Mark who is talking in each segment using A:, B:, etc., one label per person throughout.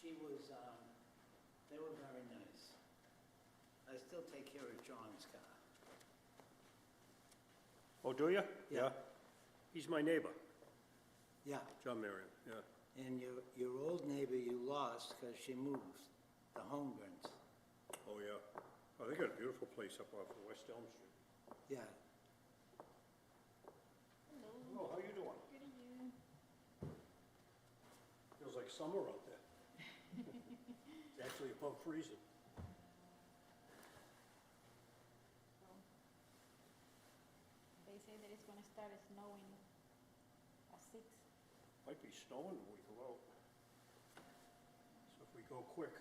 A: She was, they were very nice. I still take care of John's car.
B: Oh, do you?
A: Yeah.
B: He's my neighbor,
A: Yeah,
B: John Marion, yeah.
A: and your old neighbor you lost because she moved, the Holmgrens.
B: Oh, yeah. Oh, they got a beautiful place up off of West Elm Street.
A: Yeah,
B: Oh, how you doing?
C: Good to you.
B: Feels like summer out there. It's actually above freezing.
C: They say that it's gonna start snowing at 6.
B: Might be snowing when we go out. So if we go quick,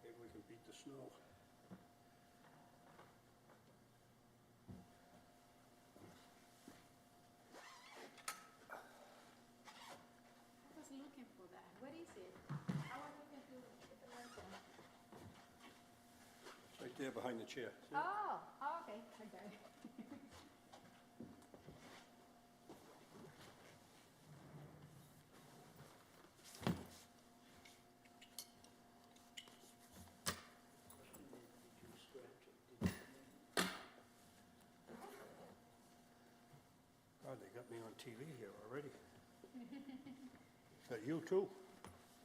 B: maybe we can beat the snow.
C: I was looking for that. What is it? I was looking to get the lantern.
B: It's right there behind the chair. See?
C: Oh, okay, I got it.
A: question is, did you scratch it? Did you?
B: God, they got me on TV here already. Got you too.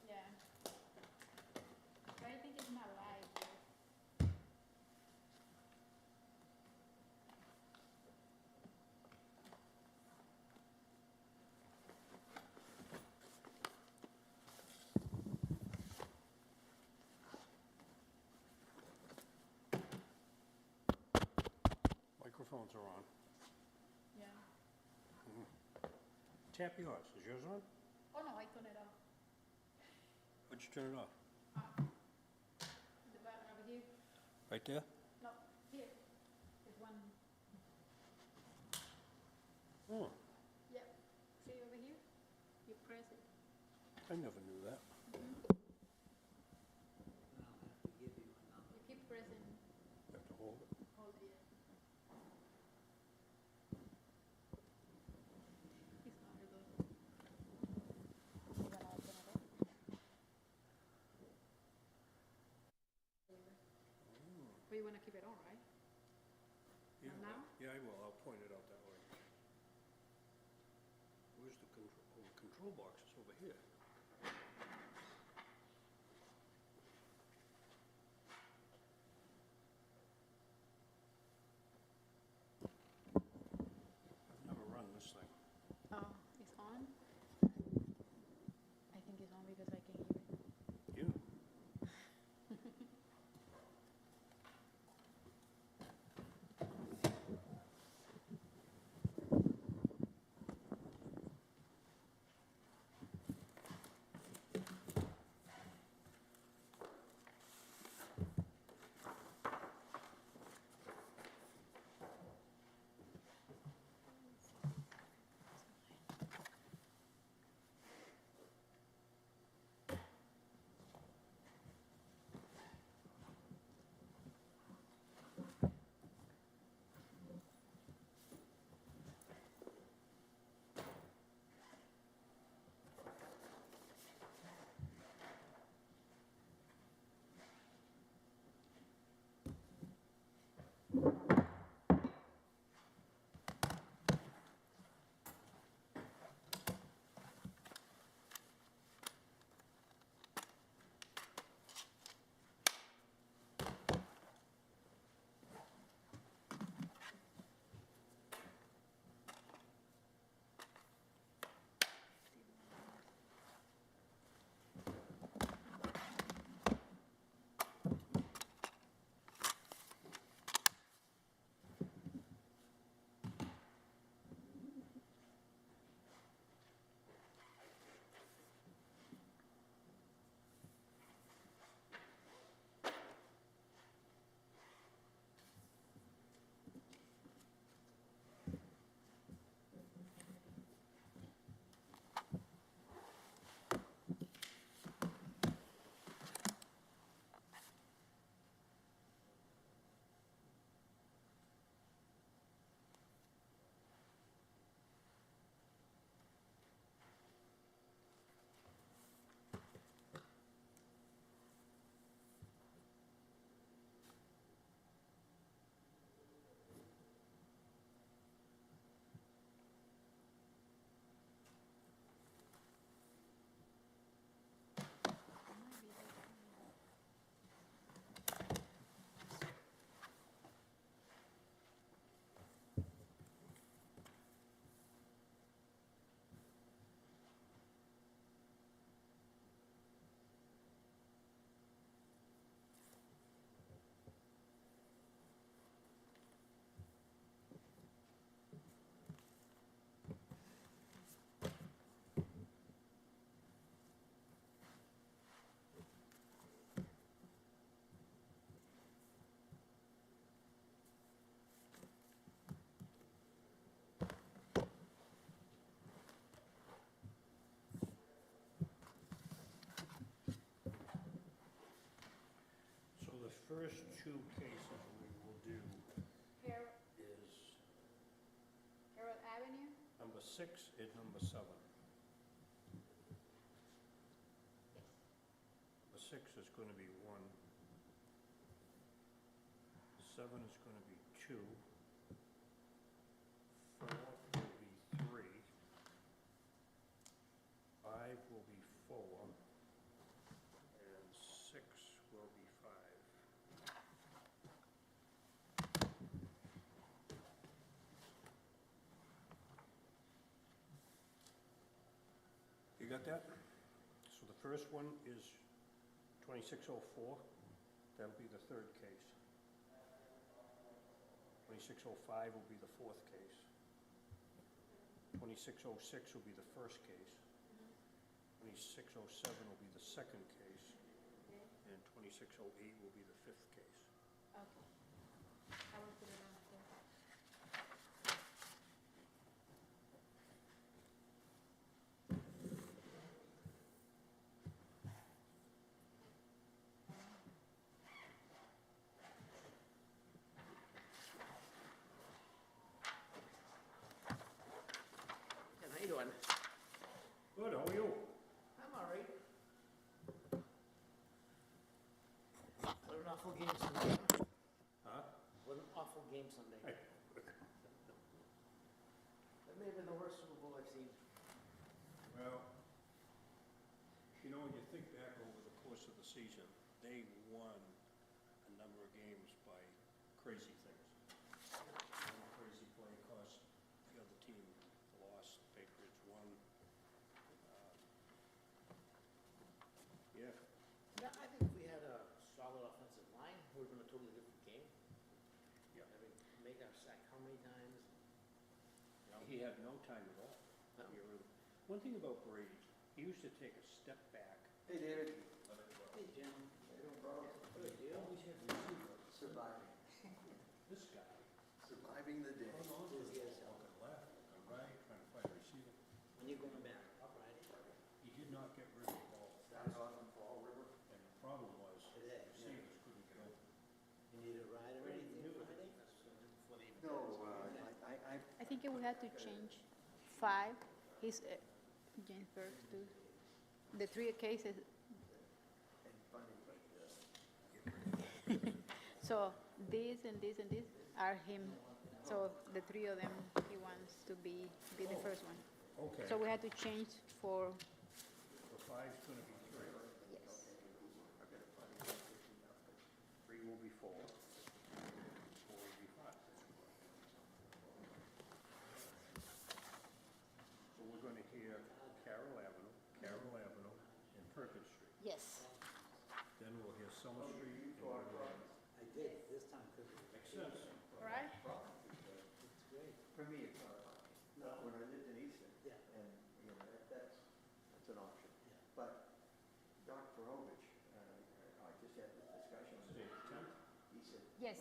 C: Yeah. But I think it's not live yet.
B: Microphones are on.
C: Yeah.
B: Tap yours. Is yours on?
C: Oh no, I turned it off.
B: What'd you turn it off?
C: The button over here.
B: Right there?
C: No, here. There's one.
B: Oh,
C: Yep. See over here? You press it.
B: I never knew that.
A: I'll have to give you another.
C: You keep pressing.
B: You have to hold it.
C: Hold it. It's not good. You gonna open it up? But you wanna keep it on, right?
B: Yeah,
C: And now?
B: Yeah, I will. I'll point it out that way. Where's the control? Oh, the control box is over here. I've never run this thing.
C: Oh, it's on? I think it's on because I can hear it.
B: You? first two cases we will do
C: Harold,
B: is
C: Harold Avenue?
B: number 6 and number 7. Number 6 is going to be 1. 7 is going to be 2. 4 will be 3. 5 will be 4. And 6 will be 5. You got that? So the first one is 2604. That'll be the third case. 2605 will be the fourth case. 2606 will be the first case. 2607 will be the second case. And 2608 will be the fifth case.
C: Okay. I will put it on there.
A: How you doing?
B: Good, how are you?
A: I'm all right. What an awful game Sunday.
B: Huh?
A: What an awful game Sunday.
B: Hey.
A: That may have been the worst Super Bowl I've seen.
B: Well, you know, when you think back over the course of the season, they won a number of games by crazy things. One crazy play cost the other team lost, Patriots won. Yeah,
A: Yeah, I think if we had a solid offensive line, it would have been a totally different game.
B: yeah.
A: I mean, Magar sacked how many times?
B: He had no time at all.
A: No.
B: He really- One thing about Brady, he used to take a step back.
D: Hey, David.
B: Let it go.
A: Hey, Jim.
D: How you doing, bro?
A: Good, you?
B: Always had receiver.
D: Surviving.
B: This guy,
D: Surviving the day.
B: hung on to
A: Busy
B: it,
A: as hell.
B: looking left, looking right, trying to find a receiver.
A: When you going back? Up Friday?
B: He did not get rid of the ball.
D: Started off in Fall River.
B: And the problem was,
A: Today,
B: receivers couldn't get open.
A: You need a ride or anything
B: Knew it.
A: Friday? Before they even
D: No,
A: got it.
C: I think we had to change 5. He's James Burke too. The 3 cases.
D: and funny, but,
C: So this and this and this are him. So the 3 of them, he wants to be the first one.
B: Okay.
C: So we had to change for
B: So 5's gonna be 3.
C: yes.
D: I've got a funny one.
B: 3 will be 4. 4 will be 5. So we're gonna hear Carroll Avenue, and Perkins Street.
C: Yes.
B: Then we'll hear Summer Street. and Waterloo.
A: I did this time because
B: Makes sense.
C: Right?
A: it's great.
D: For me, it's not a problem. When I lived in Easton.
A: Yeah.
D: And, you know, that's an option.
A: Yeah.
D: But Dr. Perovich, I just had this discussion with
B: Say
D: him.
B: 10th?
D: He said,
C: Yes.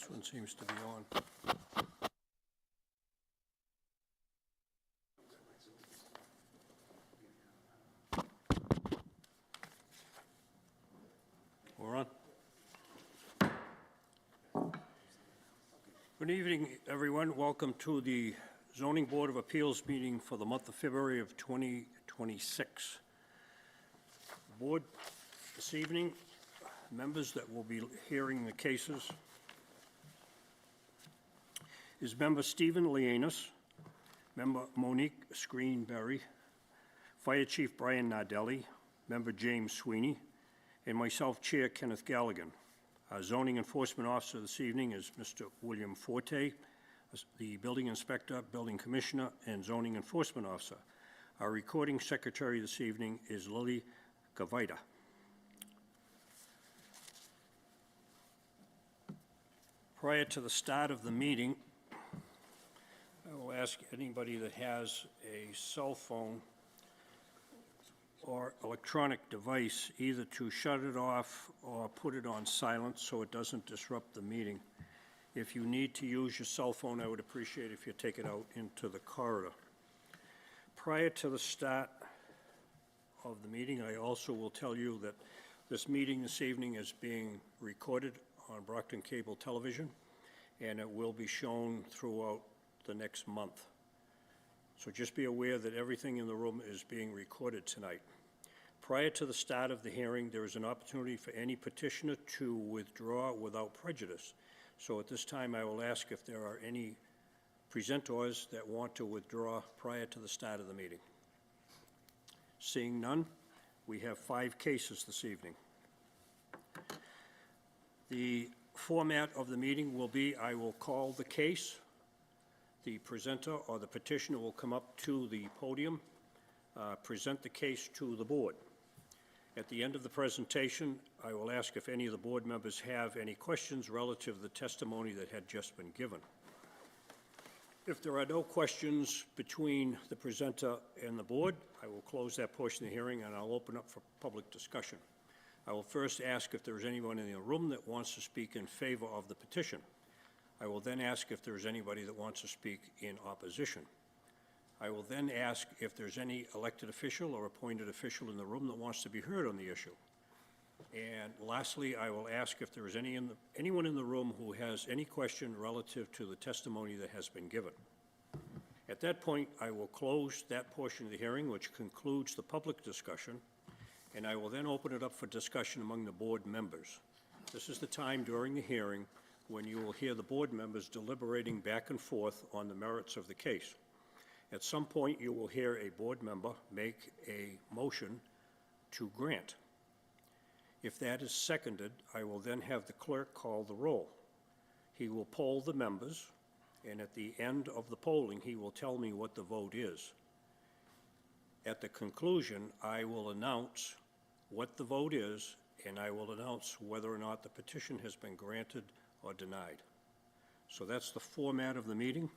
B: This one seems to be on. We're on. Good evening, everyone. Welcome to the Zoning Board of Appeals meeting for the month of February of 2026. Board, this evening, members that will be hearing the cases is member Stephen Leanis, member Monique Screenberry, Fire Chief Brian Nardelli, member James Sweeney, and myself, Chair Kenneth Galligan. Our zoning enforcement officer this evening is Mr. William Forte, the building inspector, building commissioner, and zoning enforcement officer. Our recording secretary this evening is Lily Gavita. Prior to the start of the meeting, I will ask anybody that has a cell phone or electronic device either to shut it off or put it on silent so it doesn't disrupt the meeting. If you need to use your cell phone, I would appreciate if you take it out into the corridor. Prior to the start of the meeting, I also will tell you that this meeting this evening is being recorded on Brockton Cable Television, and it will be shown throughout the next month. So just be aware that everything in the room is being recorded tonight. Prior to the start of the hearing, there is an opportunity for any petitioner to withdraw without prejudice. So at this time, I will ask if there are any presenters that want to withdraw prior to the start of the meeting. Seeing none, we have 5 cases this evening. The format of the meeting will be, I will call the case. The presenter or the petitioner will come up to the podium, present the case to the board. At the end of the presentation, I will ask if any of the board members have any questions relative to the testimony that had just been given. If there are no questions between the presenter and the board, I will close that portion of the hearing and I'll open up for public discussion. I will first ask if there is anyone in the room that wants to speak in favor of the petition. I will then ask if there is anybody that wants to speak in opposition. I will then ask if there's any elected official or appointed official in the room that wants to be heard on the issue. And lastly, I will ask if there is anyone in the room who has any question relative to the testimony that has been given. At that point, I will close that portion of the hearing, which concludes the public discussion, and I will then open it up for discussion among the board members. This is the time during the hearing when you will hear the board members deliberating back and forth on the merits of the case. At some point, you will hear a board member make a motion to grant. If that is seconded, I will then have the clerk call the roll. He will poll the members, and at the end of the polling, he will tell me what the vote is. At the conclusion, I will announce what the vote is, and I will announce whether or not the petition has been granted or denied. So that's the format of the meeting.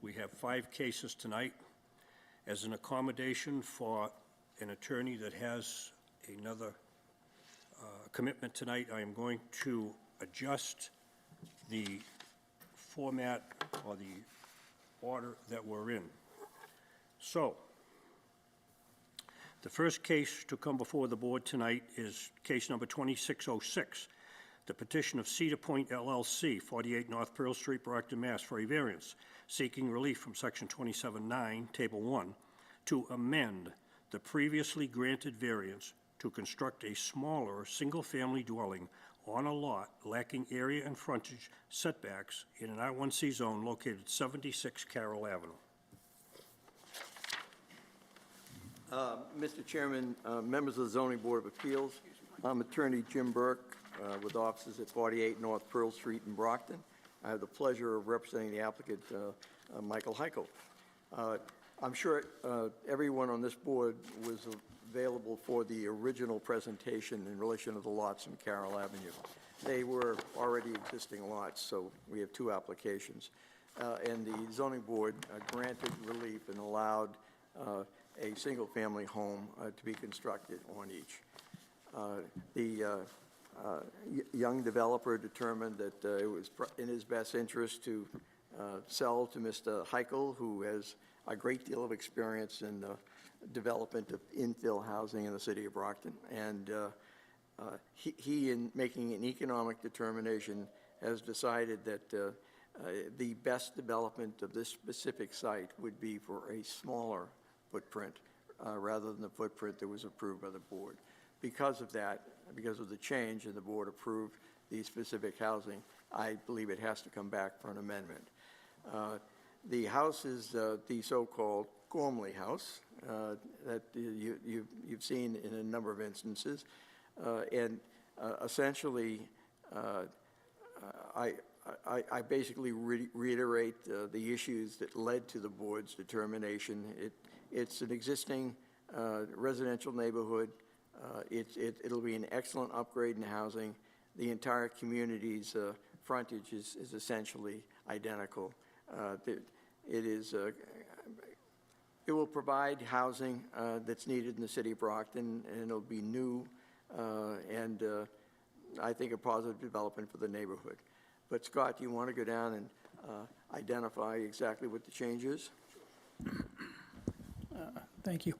B: We have 5 cases tonight. As an accommodation for an attorney that has another commitment tonight, I am going to adjust the format or the order that we're in. So, the first case to come before the board tonight is case number 2606, the petition of Cedar Point LLC, 48 North Pearl Street, Brockton, Mass. For a variance, seeking relief from Section 27(9), Table 1, to amend the previously granted variance to construct a smaller single-family dwelling on a lot lacking area and frontage setbacks in an R1C zone located 76 Carroll Avenue.
D: Mr. Chairman, members of the Zoning Board of Appeals, I'm Attorney Jim Burke with offices at 48 North Pearl Street in Brockton. I have the pleasure of representing the applicant, Michael Heichel. I'm sure everyone on this board was available for the original presentation in relation to the lots in Carroll Avenue. They were already existing lots, so we have 2 applications. And the zoning board granted relief and allowed a single-family home to be constructed on each. The young developer determined that it was in his best interest to sell to Mr. Heichel, who has a great deal of experience in development of infill housing in the city of Brockton. And he, in making an economic determination, has decided that the best development of this specific site would be for a smaller footprint rather than the footprint that was approved by the board. Because of that, because of the change and the board approved the specific housing, I believe it has to come back for an amendment. The house is the so-called Gormley house that you've seen in a number of instances. And essentially, I basically reiterate the issues that led to the board's determination. It's an existing residential neighborhood. It'll be an excellent upgrade in housing. The entire community's frontage is essentially identical. It will provide housing that's needed in the city of Brockton, and it'll be new and I think a positive development for the neighborhood. But Scott, do you want to go down and identify exactly what the change is?
E: Thank you.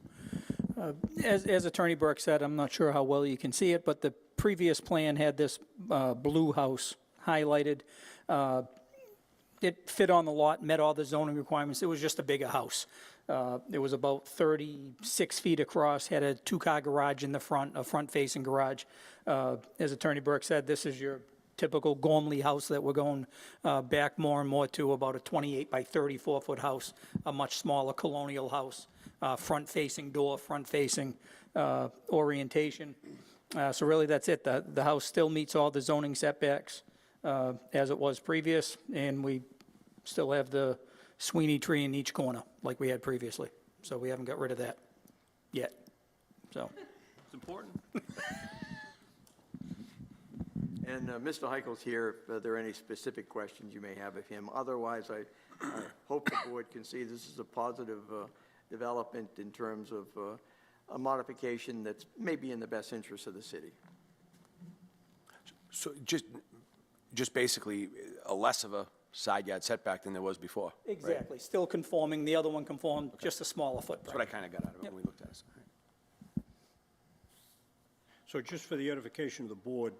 E: As Attorney Burke said, I'm not sure how well you can see it, but the previous plan had this blue house highlighted. It fit on the lot, met all the zoning requirements. It was just a bigger house. It was about 36 feet across, had a two-car garage in the front, a front-facing garage. As Attorney Burke said, this is your typical Gormley house that we're going back more and more to, about a 28 by 34-foot house, a much smaller colonial house, front-facing door, front-facing orientation. So really, that's it. The house still meets all the zoning setbacks as it was previous, and we still have the Sweeney tree in each corner like we had previously. So we haven't got rid of that yet. So
B: It's important.
D: And Mr. Heichel's here if there are any specific questions you may have of him. Otherwise, I hope the board can see this is a positive development in terms of a modification that's maybe in the best interest of the city.
F: So just basically a less of a side yard setback than there was before. Right?
E: exactly, still conforming. The other one conformed, just a smaller
F: That's what I
E: footprint.
F: kind of got out of it
E: Yep.
F: when we looked at it.
B: So just for the edification of the board,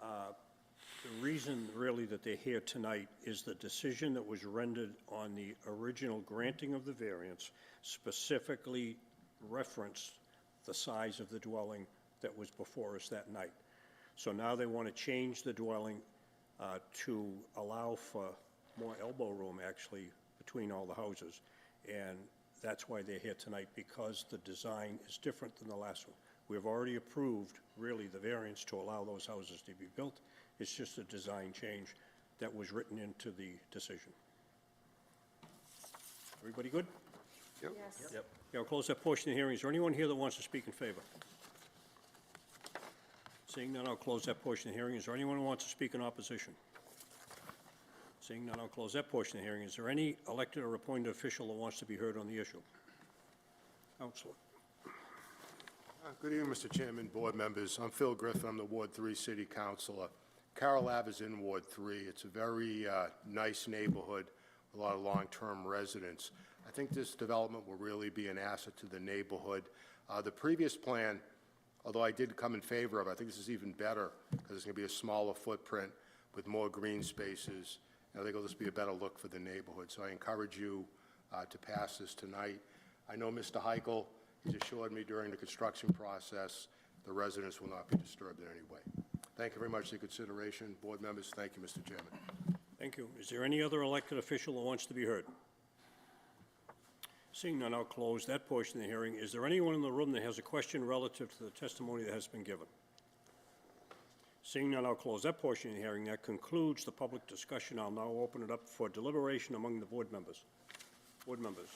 B: the reason really that they're here tonight is the decision that was rendered on the original granting of the variance specifically referenced the size of the dwelling that was before us that night. So now they want to change the dwelling to allow for more elbow room, actually, between all the houses. And that's why they're here tonight, because the design is different than the last one. We've already approved, really, the variance to allow those houses to be built. It's just a design change that was written into the decision. Everybody good?
F: Yep.
B: Yep. Yeah, I'll close that portion of the hearing. Is there anyone here that wants to speak in favor? Seeing none, I'll close that portion of the hearing. Is there anyone who wants to speak in opposition? Seeing none, I'll close that portion of the hearing. Is there any elected or appointed official that wants to be heard on the issue? Counselor.
G: Good evening, Mr. Chairman, board members. I'm Phil Griffin. I'm the Ward 3 City Councilor. Carroll Ave is in Ward 3. It's a very nice neighborhood, a lot of long-term residents. I think this development will really be an asset to the neighborhood. The previous plan, although I did come in favor of it, I think this is even better because it's going to be a smaller footprint with more green spaces. And I think it'll just be a better look for the neighborhood. So I encourage you to pass this tonight. I know Mr. Heichel, he's assured me during the construction process the residents will not be disturbed in any way. Thank you very much for your consideration. Board members, thank you, Mr. Chairman.
B: Thank you. Is there any other elected official who wants to be heard? Seeing none, I'll close that portion of the hearing. Is there anyone in the room that has a question relative to the testimony that has been given? Seeing none, I'll close that portion of the hearing. That concludes the public discussion. I'll now open it up for deliberation among the board members. Board members.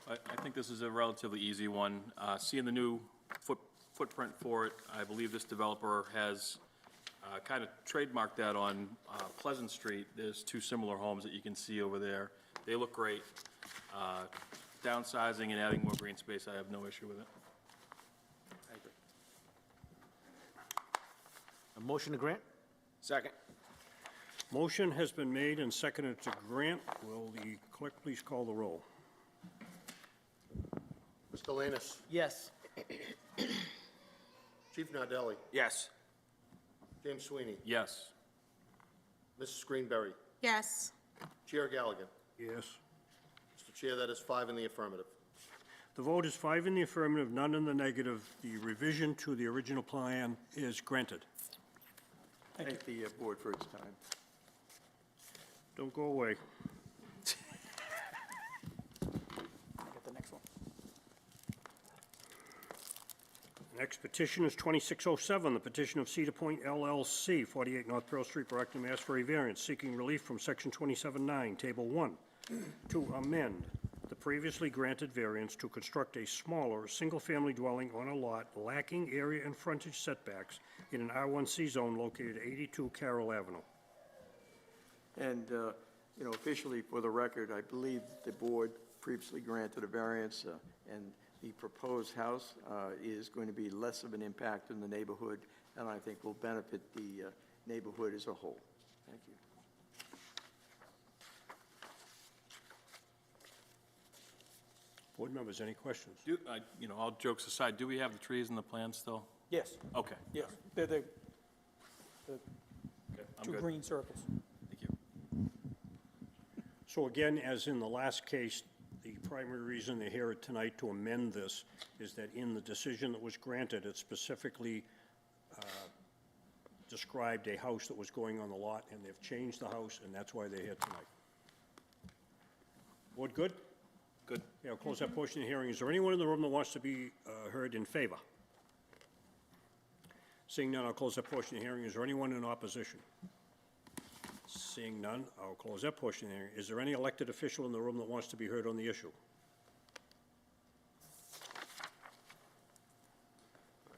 H: I think this is a relatively easy one. Seeing the new footprint for it, I believe this developer has kind of trademarked that on Pleasant Street. There's two similar homes that you can see over there. They look great. Downsizing and adding more green space, I have no issue with it.
I: A motion to grant?
F: Second.
B: Motion has been made and seconded to grant. Will the clerk please call the roll?
G: Mr. Lanus,
I: Yes.
G: Chief Nardelli,
F: Yes.
G: James Sweeney,
H: Yes.
G: Mrs. Greenberry,
J: yes,
G: Chair Galligan.
B: Yes.
G: Mr. Chair, that is 5 in the affirmative.
B: The vote is 5 in the affirmative, none in the negative. The revision to the original plan is granted.
D: Thank the board for its time.
B: Don't go away.
E: Get the next one.
B: Next petition is 2607, the petition of Cedar Point LLC, 48 North Pearl Street, Brockton, Mass. For a variance seeking relief from Section 27-9, Table 1, to amend the previously granted variance to construct a smaller, single-family dwelling on a lot lacking area and frontage setbacks in an R1C zone located at 82 Carroll Avenue.
D: And, officially, for the record, I believe the board previously granted a variance, and the proposed house is going to be less of an impact in the neighborhood, and I think will benefit the neighborhood as a whole. Thank you.
B: Board members, any questions?
H: All jokes aside, do we have the trees in the plan still?
E: Yes,
H: Okay.
E: yes. They're the
H: Okay, I'm
E: two
H: good.
E: green circles.
H: Thank you.
B: So again, as in the last case, the primary reason they're here tonight to amend this is that in the decision that was granted, it specifically described a house that was going on the lot, and they've changed the house, and that's why they're here tonight. Board good?
H: Good.
B: Yeah, I'll close that portion of the hearing. Is there anyone in the room that wants to be heard in favor? Seeing none, I'll close that portion of the hearing. Is there anyone in opposition? Seeing none, I'll close that portion of the hearing. Is there any elected official in the room that wants to be heard on the issue?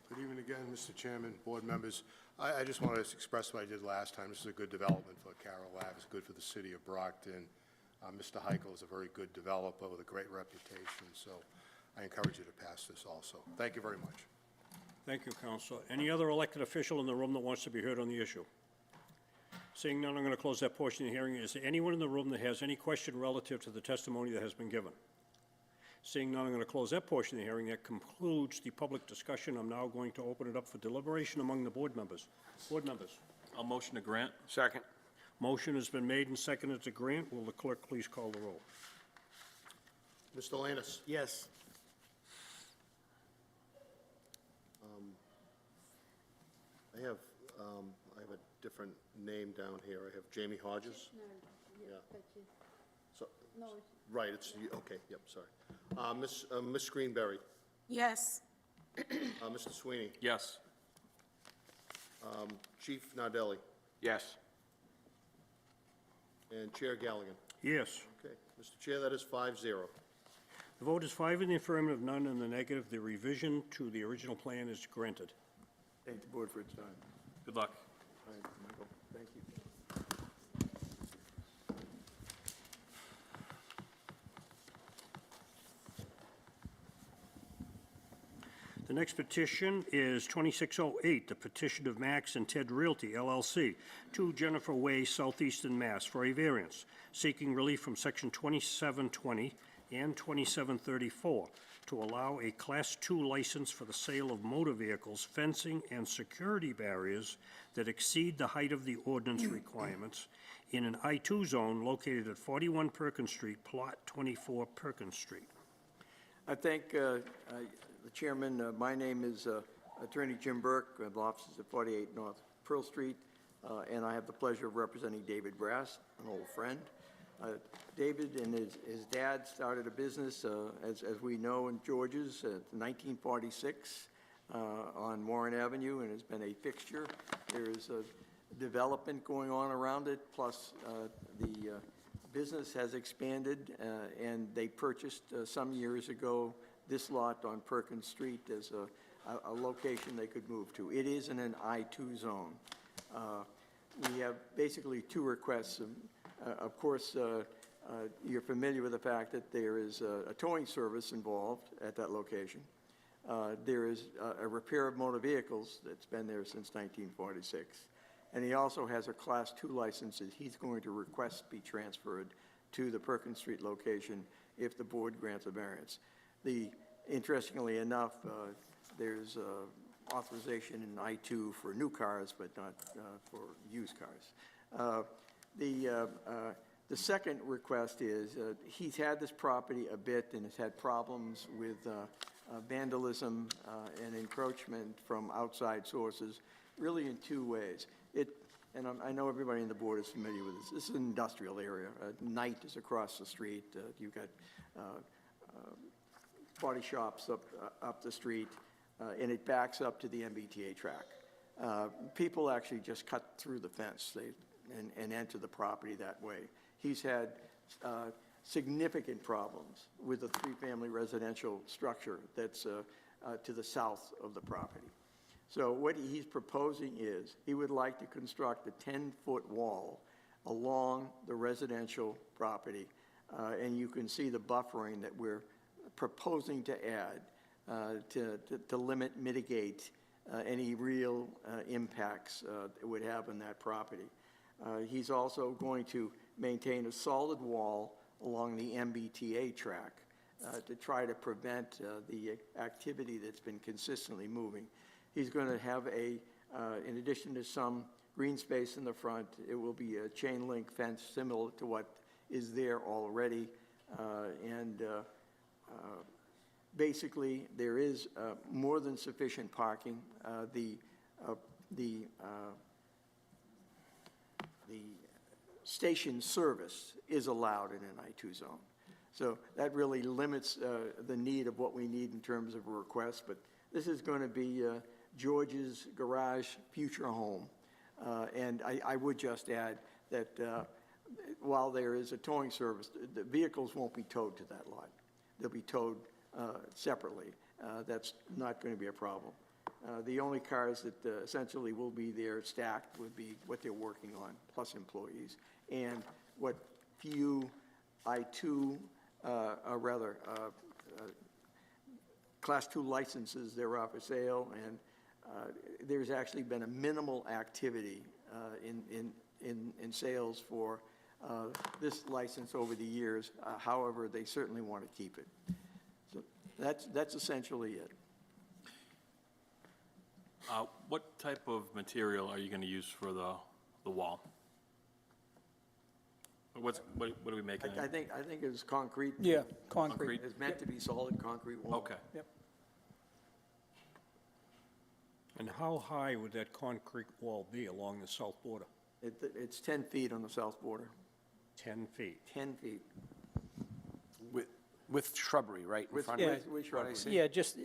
G: Good evening again, Mr. Chairman, board members. I just want to express what I did last time. This is a good development for Carroll Ave. It's good for the city of Brockton. Mr. Heichel is a very good developer with a great reputation, so I encourage you to pass this also. Thank you very much.
B: Thank you, Counselor. Any other elected official in the room that wants to be heard on the issue? Seeing none, I'm going to close that portion of the hearing. Is there anyone in the room that has any question relative to the testimony that has been given? Seeing none, I'm going to close that portion of the hearing. That concludes the public discussion. I'm now going to open it up for deliberation among the board members. Board members.
H: I'll motion to grant.
F: Second.
B: Motion has been made and seconded to grant. Will the clerk please call the roll?
G: Mr. Lanus,
I: Yes.
G: I have a different name down here. I have Jamie Hodges. Yeah. So, right, it's, okay, yep, sorry. Miss Greenberry,
J: yes,
G: Mr. Sweeney,
H: Yes.
G: Chief Nardelli,
F: Yes.
G: and Chair Galligan.
B: Yes.
G: Okay, Mr. Chair, that is 5-0.
B: The vote is 5 in the affirmative, none in the negative. The revision to the original plan is granted.
D: Thank the board for its time.
H: Good luck.
D: All right, Michael, thank you.
B: The next petition is 2608, the petition of Max and Ted Realty, LLC, 2 Jennifer Way, Southeastern Mass, for a variance, seeking relief from Section 2720 and 2734 to allow a Class II license for the sale of motor vehicles, fencing, and security barriers that exceed the height of the ordinance requirements in an I-2 zone located at 41 Perkins Street, Plot 24 Perkins Street.
D: I thank the chairman. My name is Attorney Jim Burke. I have offices at 48 North Pearl Street, and I have the pleasure of representing David Brass, an old friend. David and his dad started a business, as we know, in George's in 1946 on Warren Avenue, and has been a fixture. There is a development going on around it, plus the business has expanded, and they purchased some years ago this lot on Perkins Street as a location they could move to. It is in an I-2 zone. We have basically 2 requests. Of course, you're familiar with the fact that there is a towing service involved at that location. There is a repair of motor vehicles that's been there since 1946. And he also has a Class II license that he's going to request be transferred to the Perkins Street location if the board grants a variance. Interestingly enough, there's authorization in I-2 for new cars, but not for used cars. The second request is, he's had this property a bit and has had problems with vandalism and encroachment from outside sources, really in two ways. I know everybody on the board is familiar with this. This is an industrial area. Knight is across the street. You've got body shops up the street, and it backs up to the MBTA track. People actually just cut through the fence and enter the property that way. He's had significant problems with a three-family residential structure that's to the south of the property. So what he's proposing is he would like to construct a 10-foot wall along the residential property, and you can see the buffering that we're proposing to add to mitigate any real impacts it would have on that property. He's also going to maintain a solid wall along the MBTA track to try to prevent the activity that's been consistently moving. He's going to have in addition to some green space in the front, it will be a chain link fence similar to what is there already. Basically, there is more than sufficient parking. The station service is allowed in an I-2 zone. So that really limits the need of what we need in terms of a request, but this is going to be George's garage future home. And I would just add that while there is a towing service, the vehicles won't be towed to that lot. They'll be towed separately. That's not going to be a problem. The only cars that essentially will be there stacked would be what they're working on, plus employees. And what few I-2, or rather, Class II licenses there are for sale, and there's actually been a minimal activity in sales for this license over the years. However, they certainly want to keep it. So that's essentially it.
H: What type of material are you going to use for the wall? What are we making?
D: I think it's concrete.
E: Yeah, concrete.
D: It's meant to be solid concrete wall.
H: Okay.
E: Yep.
B: And how high would that concrete wall be along the south border?
D: It's 10 feet on the south border.
B: 10 feet.
D: 10 feet.
F: With shrubbery, right, in
D: With-
F: front
D: yeah,
F: of it?
D: with shrubbery.
E: Yeah, just,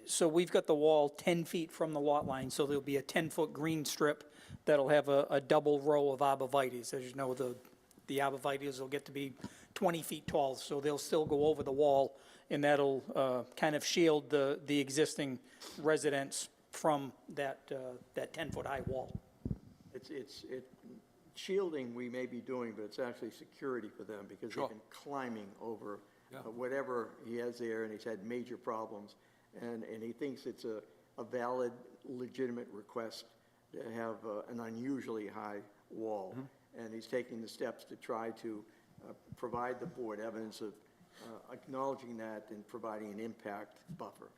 E: so we've got the wall 10 feet from the lot line, so there'll be a 10-foot green strip that'll have a double row of arborvitaes. As you know, the arborvitaes will get to be 20 feet tall, so they'll still go over the wall, and that'll kind of shield the existing residents from that 10-foot high wall.
D: Shielding we may be doing, but it's actually security for them because
F: Sure.
D: they've been climbing over
F: Yeah.
D: whatever he has there, and he's had major problems. And he thinks it's a valid, legitimate request to have an unusually high wall. And he's taking the steps to try to provide the board evidence of acknowledging that and providing an impact buffer.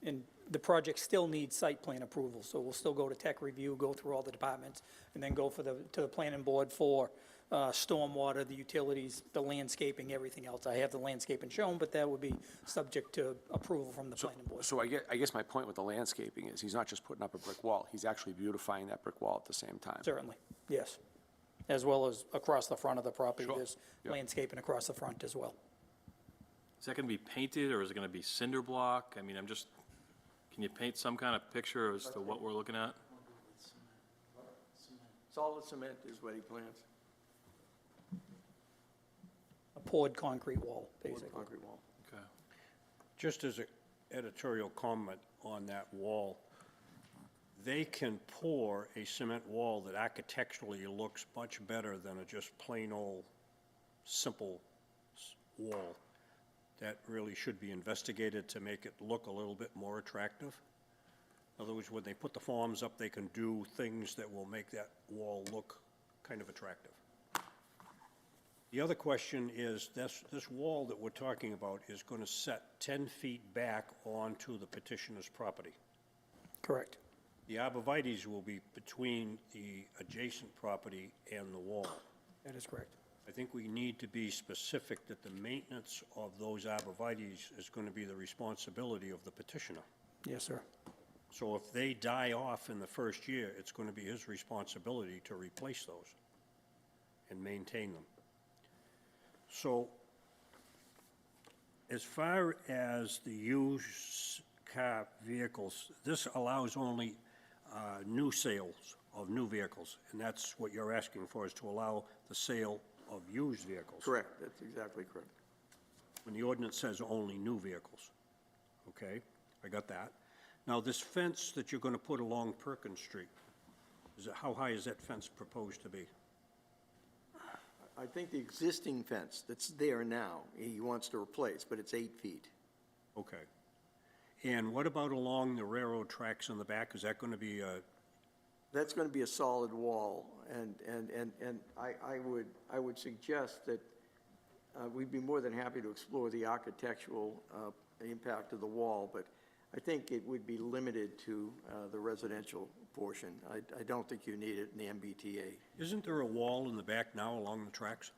E: And the project still needs site plan approval, so we'll still go to tech review, go through all the departments, and then go to the planning board for stormwater, the utilities, the landscaping, everything else. I have the landscaping shown, but that would be subject to approval from the planning board.
F: So I guess my point with the landscaping is he's not just putting up a brick wall, he's actually beautifying that brick wall at the same time.
E: Certainly, yes. As well as across the front of the property,
F: Sure.
E: there's
F: Yep.
E: landscaping across the front as well.
H: Is that going to be painted, or is it going to be cinder block? I mean, can you paint some kind of picture as to what we're looking at?
D: Solid cement is what he plans,
E: A poured concrete wall,
D: poured
E: basically.
D: concrete wall.
H: Okay.
B: Just as an editorial comment on that wall, they can pour a cement wall that architecturally looks much better than a just plain old, simple wall. that really should be investigated to make it look a little bit more attractive. In other words, when they put the forms up, they can do things that will make that wall look kind of attractive. The other question is, this wall that we're talking about is going to set 10 feet back onto the petitioner's property.
E: Correct.
B: The arborvitae's will be between the adjacent property and the wall.
E: That is correct.
B: I think we need to be specific that the maintenance of those arborvitae's is going to be the responsibility of the petitioner.
E: Yes, sir.
B: So if they die off in the first year, it's going to be his responsibility to replace those and maintain them. So as far as the used car vehicles, this allows only new sales of new vehicles, and that's what you're asking for, is to allow the sale of used vehicles.
D: Correct, that's exactly correct.
B: When the ordinance says only new vehicles. Okay, I got that. Now, this fence that you're going to put along Perkins Street, how high is that fence proposed to be?
D: I think the existing fence that's there now, he wants to replace, but it's 8 feet.
B: Okay. And what about along the railroad tracks in the back? Is that going to be
D: That's going to be a solid wall, and I would suggest that we'd be more than happy to explore the architectural impact of the wall, but I think it would be limited to the residential portion. I don't think you need it in the MBTA.
B: Isn't there a wall in the back now along the tracks?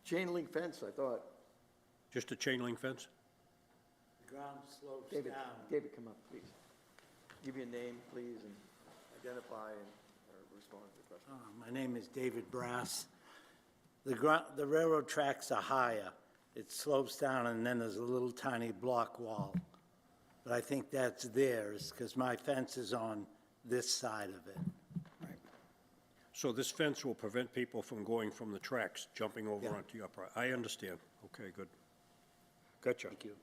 D: Chain link fence, I thought.
B: Just a chain link fence?
A: The ground slopes
D: David,
A: down.
D: David, come up, please. Give your name, please, and identify and respond to the question.
A: My name is David Brass. The railroad tracks are higher. It slopes down, and then there's a little tiny block wall. But I think that's theirs, because my fence is on this side of it.
B: So this fence will prevent people from going from the tracks, jumping over
A: Yeah.
B: onto your property? I understand. Okay, good. Gotcha.
A: Thank you.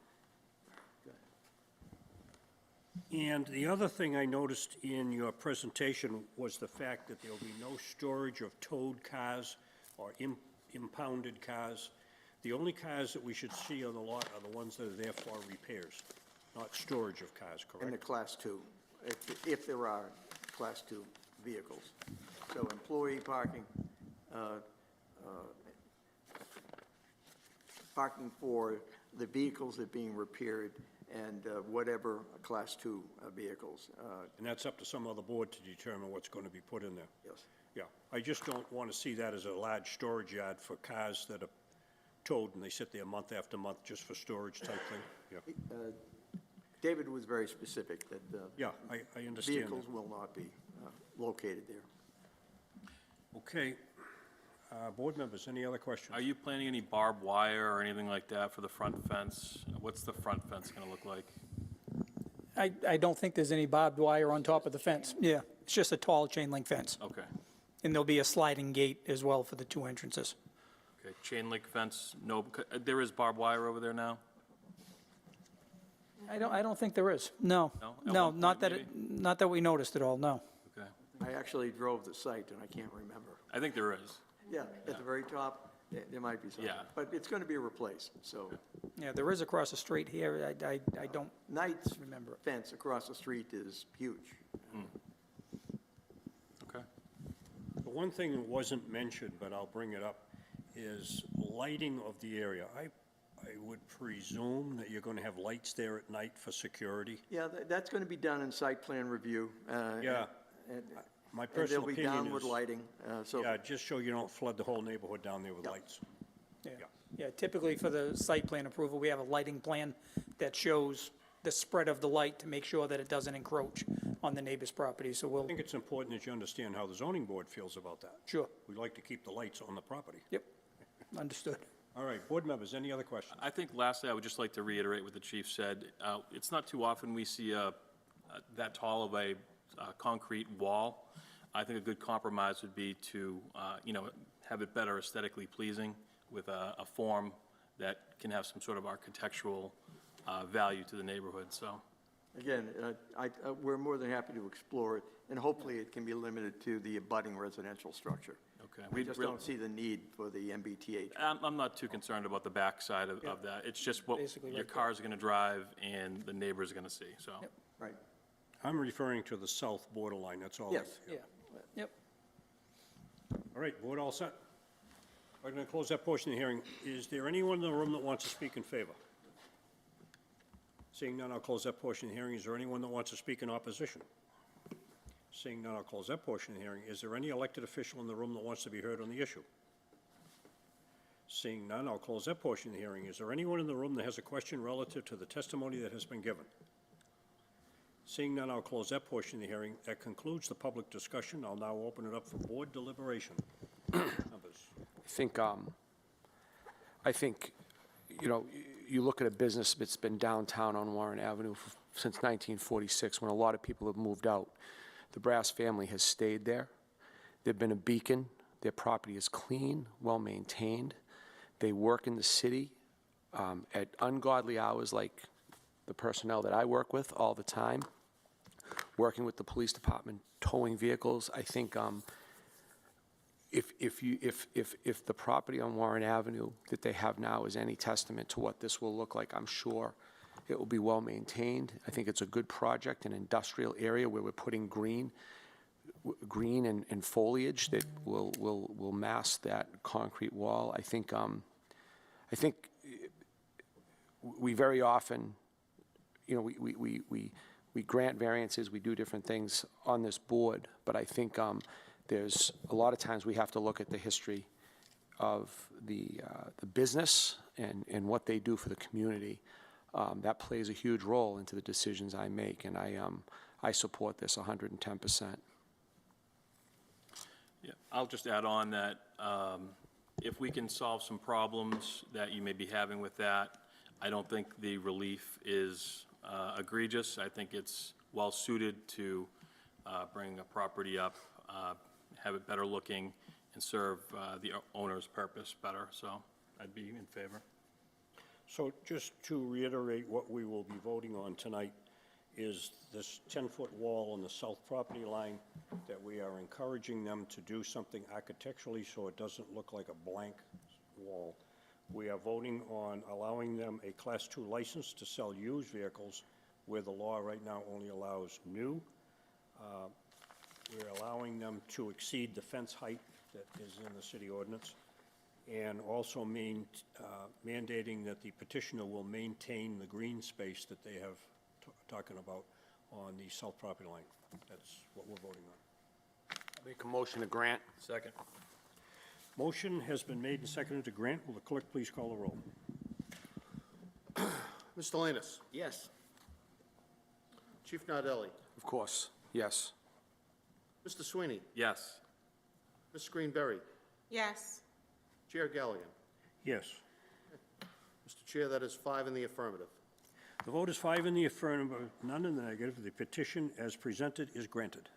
B: And the other thing I noticed in your presentation was the fact that there will be no storage of towed cars or impounded cars. The only cars that we should see on the lot are the ones that are there for repairs, not storage of cars,
D: In the
B: correct?
D: Class 2, if there are Class 2 vehicles. So employee parking, parking for the vehicles that are being repaired, and whatever Class 2 vehicles.
B: And that's up to some other board to determine what's going to be put in there.
D: Yes.
B: Yeah, I just don't want to see that as a large storage yard for cars that are towed and they sit there month after month just for storage type thing. Yeah,
D: David was very specific that
B: yeah, I understand
D: vehicles
B: that.
D: will not be located there.
B: Okay, board members, any other questions?
H: Are you planning any barbed wire or anything like that for the front fence? What's the front fence going to look like?
E: I don't think there's any barbed wire on top of the fence. Yeah, it's just a tall chain link fence.
H: Okay.
E: And there'll be a sliding gate as well for the 2 entrances.
H: Okay, chain link fence, no, there is barbed wire over there now?
E: I don't think there is. No.
H: No? At
E: No,
H: one
E: not
H: point,
E: that, not that we noticed at all, no.
H: Okay.
D: I actually drove the site, and I can't remember.
H: I think there is.
D: Yeah, at the very top, there might be something.
H: Yeah.
D: But it's going to be replaced, so.
E: Yeah, there is across the street here. I don't
D: Knight's
E: remember it.
D: fence across the street is huge.
H: Okay.
B: The one thing that wasn't mentioned, but I'll bring it up, is lighting of the area. I would presume that you're going to have lights there at night for security.
D: Yeah, that's going to be done in site plan review.
B: Yeah.
D: And
B: My
D: and there'll
B: personal
D: be
B: opinion
D: downward
B: is,
D: lighting, so.
B: yeah, just so you don't flood the whole neighborhood down there with
D: Yeah.
B: lights.
E: Yeah.
B: Yeah.
E: Yeah, typically for the site plan approval, we have a lighting plan that shows the spread of the light to make sure that it doesn't encroach on the neighbor's property, so we'll,
B: I think it's important that you understand how the zoning board feels about that.
E: sure,
B: We'd like to keep the lights on the property.
E: yep, understood.
B: All right, board members, any other questions?
H: I think lastly, I would just like to reiterate what the chief said. It's not too often we see that tall of a concrete wall. I think a good compromise would be to, have it better aesthetically pleasing with a form that can have some sort of architectural value to the neighborhood, so.
D: Again, we're more than happy to explore it, and hopefully it can be limited to the abutting residential structure.
H: Okay.
D: We just don't see the need for the MBTA.
H: I'm not too concerned about the backside of that. It's just what
E: Basically
H: your
E: right there.
H: car's going to drive and the neighbor's going to see, so.
D: Right.
B: I'm referring to the south borderline, that's all.
D: Yes.
E: Yeah, yep.
B: All right, board all set? We're going to close that portion of the hearing. Is there anyone in the room that wants to speak in favor? Seeing none, I'll close that portion of the hearing. Is there anyone that wants to speak in opposition? Seeing none, I'll close that portion of the hearing. Is there any elected official in the room that wants to be heard on the issue? Seeing none, I'll close that portion of the hearing. Is there anyone in the room that has a question relative to the testimony that has been given? Seeing none, I'll close that portion of the hearing. That concludes the public discussion. I'll now open it up for board deliberation. Members.
F: I think, you know, you look at a business that's been downtown on Warren Avenue since 1946, when a lot of people have moved out. The Brass family has stayed there. They've been a beacon. Their property is clean, well-maintained. They work in the city at ungodly hours, like the personnel that I work with all the time, working with the police department, towing vehicles. I think if the property on Warren Avenue that they have now is any testament to what this will look like, I'm sure it will be well-maintained. I think it's a good project, an industrial area where we're putting green and foliage that will mask that concrete wall. I think we very often, you know, we grant variances, we do different things on this board, but I think there's a lot of times we have to look at the history of the business and what they do for the community. That plays a huge role into the decisions I make, and I support this 110%.
H: Yeah, I'll just add on that if we can solve some problems that you may be having with that, I don't think the relief is egregious. I think it's well-suited to bring a property up, have it better looking, and serve the owner's purpose better, so I'd be in favor.
B: So just to reiterate, what we will be voting on tonight is this 10-foot wall on the south property line, that we are encouraging them to do something architecturally so it doesn't look like a blank wall. We are voting on allowing them a Class 2 license to sell used vehicles, where the law right now only allows new. We're allowing them to exceed the fence height that is in the city ordinance, and also mandating that the petitioner will maintain the green space that they have talking about on the south property line. That's what we're voting on.
F: Make a motion to grant.
H: Second.
B: Motion has been made and seconded to grant. Will the clerk please call the roll?
G: Mr. Lanus?
D: Yes.
G: Chief Nardelli?
F: Of course, yes.
G: Mr. Sweeney?
H: Yes.
G: Ms. Greenberry?
I: Yes.
G: Chair Galligan?
B: Yes.
G: Mr. Chair, that is 5 in the affirmative.
B: The vote is 5 in the affirmative, none in the negative. The petition as presented is granted.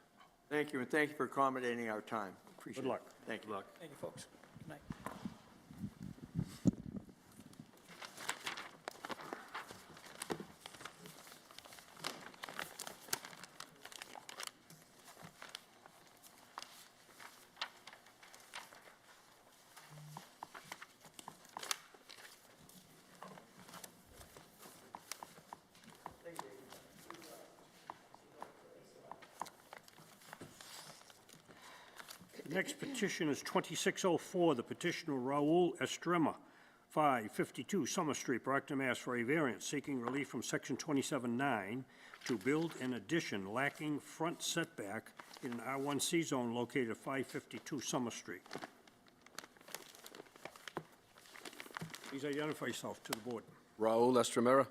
D: Thank you, and thank you for accommodating our time. Appreciate it.
B: Good luck.
D: Thank you.
H: Good luck.
E: Thank you, folks. Good night.
B: Next petition is 2604, the petitioner Raul Estrema, 552 Summer Street, Brockton, Mass., for a variance seeking relief from Section 27-9 to build an addition lacking front setback in an R1C zone located at 552 Summer Street. Please identify yourself to the board.
J: Raul Estremera.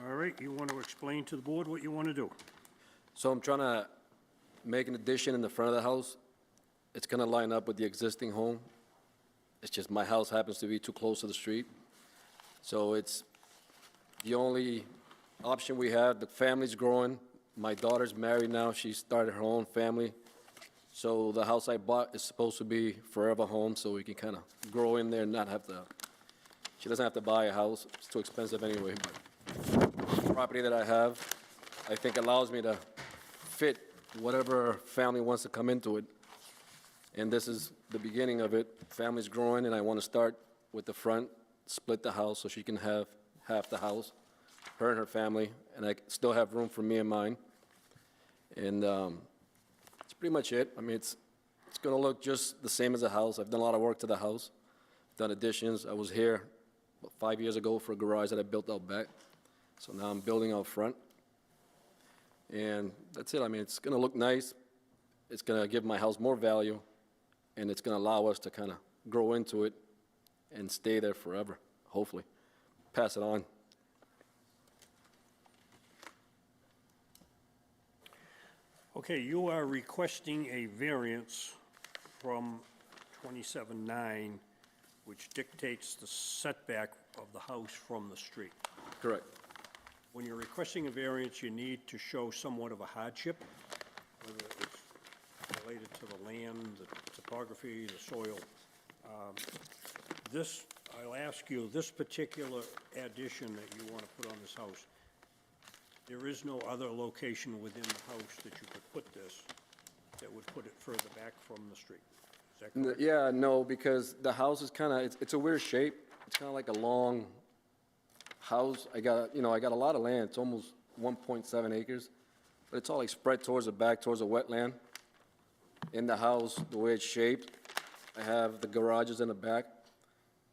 B: All right, you want to explain to the board what you want to do?
J: So I'm trying to make an addition in the front of the house. It's going to line up with the existing home. It's just my house happens to be too close to the street. So it's the only option we have. The family's growing. My daughter's married now. She started her own family. So the house I bought is supposed to be forever home, so we can kind of grow in there and not have to she doesn't have to buy a house. It's too expensive anyway, but the property that I have, I think allows me to fit whatever family wants to come into it. And this is the beginning of it. Family's growing, and I want to start with the front, split the house so she can have half the house, her and her family, and I still have room for me and mine. And that's pretty much it. I mean, it's going to look just the same as a house. I've done a lot of work to the house, done additions. I was here about 5 years ago for a garage that I built out back. So now I'm building out front. And that's it. I mean, it's going to look nice. It's going to give my house more value, and it's going to allow us to kind of grow into it and stay there forever, hopefully. Pass it on.
B: Okay, you are requesting a variance from 27-9, which dictates the setback of the house from the street.
J: Correct.
B: When you're requesting a variance, you need to show somewhat of a hardship, whether it's related to the land, the topography, the soil. I'll ask you, this particular addition that you want to put on this house, there is no other location within the house that you could put this that would put it further back from the street. Is that correct?
J: Yeah, no, because the house is kind of, it's a weird shape. It's kind of like a long house. I got a lot of land. It's almost 1.7 acres, but it's all like spread towards the back, towards the wetland. In the house, the way it's shaped, I have the garages in the back,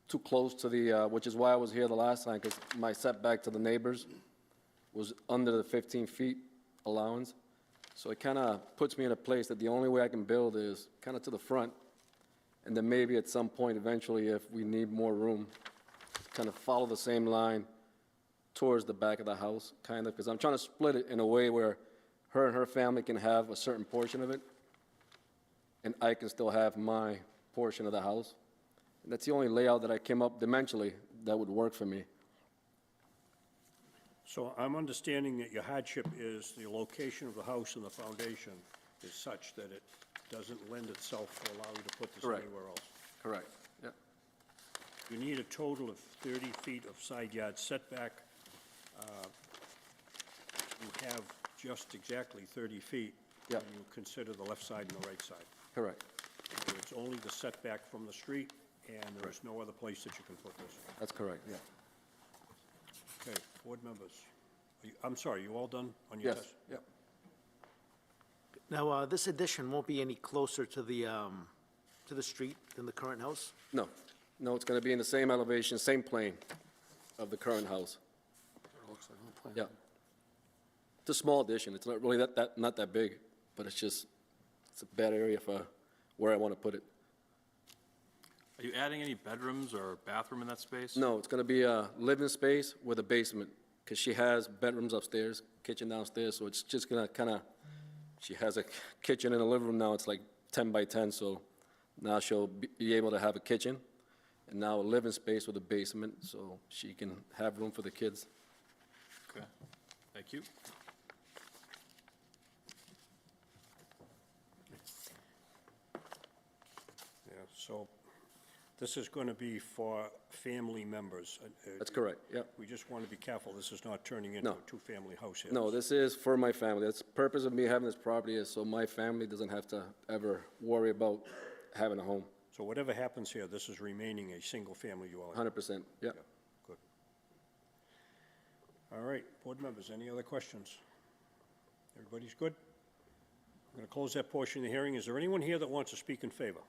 J: too close to the, which is why I was here the last time, because my setback to the neighbors was under the 15 feet allowance. So it kind of puts me in a place that the only way I can build is kind of to the front, and then maybe at some point eventually, if we need more room, kind of follow the same line towards the back of the house, kind of, because I'm trying to split it in a way where her and her family can have a certain portion of it, and I can still have my portion of the house. And that's the only layout that I came up dimensionally that would work for me.
B: So I'm understanding that your hardship is the location of the house and the foundation is such that it doesn't lend itself to allow you to put this
J: Correct.
B: anywhere else.
J: Correct. Yeah.
B: You need a total of 30 feet of side yard setback. You have just exactly 30 feet
J: Yeah.
B: when you consider the left side and the right side.
J: Correct.
B: So it's only the setback from the street, and there is no other place that you can put this.
J: That's correct, yeah.
B: Okay, board members. I'm sorry, you all done on your
J: Yes,
B: test?
J: yeah.
I: Now, this addition won't be any closer to the street than the current house?
J: No, no, it's going to be in the same elevation, same plane of the current house. Yeah. It's a small addition. It's not really not that big, but it's a bad area for where I want to put it.
H: Are you adding any bedrooms or bathroom in that space?
J: No, it's going to be a living space with a basement, because she has bedrooms upstairs, kitchen downstairs, so it's just going to kind of, she has a kitchen in the living room now. It's like 10 by 10, so now she'll be able to have a kitchen, and now a living space with a basement, so she can have room for the kids.
H: Okay, thank you.
B: Yeah, so this is going to be for family members.
J: That's correct, yeah.
B: We just want to be careful, this is not turning into
J: No.
B: a two-family house here.
J: No, this is for my family. That's the purpose of me having this property, is so my family doesn't have to ever worry about having a home.
B: So whatever happens here, this is remaining a single-family dwelling.
J: 100%, yeah.
B: Good. All right, board members, any other questions? Everybody's good? I'm going to close that portion of the hearing. Is there anyone here that wants to speak in favor?